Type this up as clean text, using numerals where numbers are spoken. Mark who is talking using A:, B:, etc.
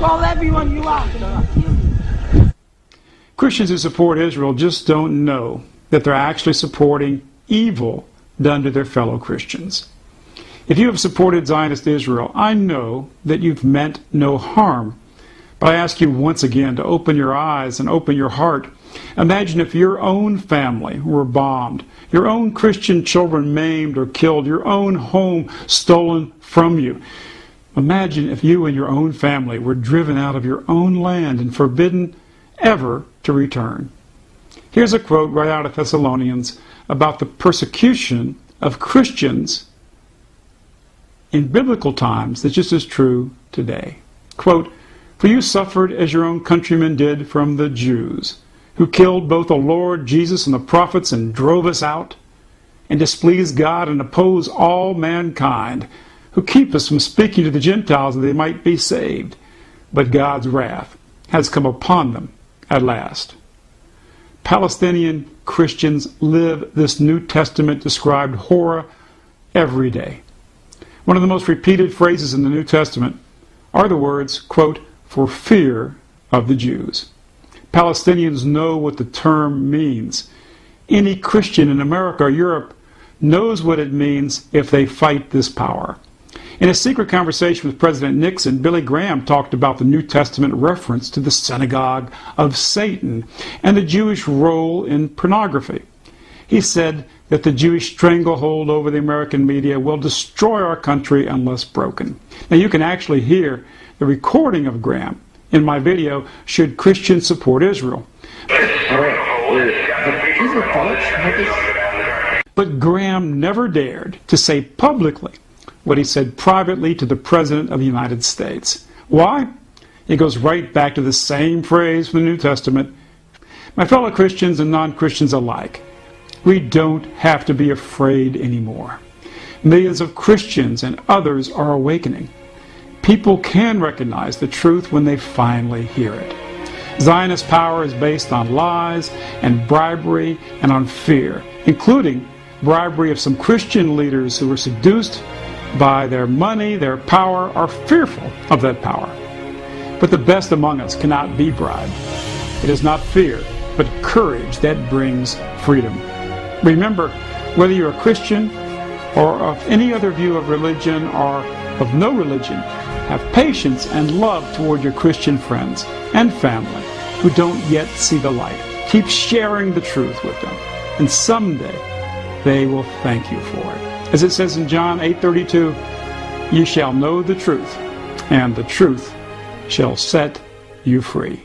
A: call everyone you out.
B: Christians who support Israel just don't know that they're actually supporting evil done to their fellow Christians. If you have supported Zionist Israel, I know that you've meant no harm. But I ask you once again to open your eyes and open your heart. Imagine if your own family were bombed, your own Christian children maimed or killed, your own home stolen from you. Imagine if you and your own family were driven out of your own land and forbidden ever to return. Here's a quote right out of Thessalonians about the persecution of Christians in biblical times that's just as true today. Quote, "For you suffered as your own countrymen did from the Jews, who killed both the Lord Jesus and the prophets and drove us out, and displeased God and oppose all mankind, who keep us from speaking to the Gentiles that they might be saved. But God's wrath has come upon them at last." Palestinian Christians live this New Testament described horror every day. One of the most repeated phrases in the New Testament are the words, quote, "for fear of the Jews." Palestinians know what the term means. Any Christian in America or Europe knows what it means if they fight this power. In a secret conversation with President Nixon, Billy Graham talked about the New Testament reference to the synagogue of Satan and the Jewish role in pornography. He said that the Jewish stranglehold over the American media will destroy our country unless broken. Now you can actually hear the recording of Graham in my video, Should Christians Support Israel? But Graham never dared to say publicly what he said privately to the President of the United States. Why? It goes right back to the same phrase from the New Testament. My fellow Christians and non-Christians alike, we don't have to be afraid anymore. Millions of Christians and others are awakening. People can recognize the truth when they finally hear it. Zionist power is based on lies and bribery and on fear, including bribery of some Christian leaders who were seduced by their money, their power, are fearful of that power. But the best among us cannot be bribed. It is not fear, but courage that brings freedom. Remember, whether you're a Christian or of any other view of religion or of no religion, have patience and love toward your Christian friends and family who don't yet see the light. Keep sharing the truth with them, and someday they will thank you for it. As it says in John 8:32, "You shall know the truth, and the truth shall set you free."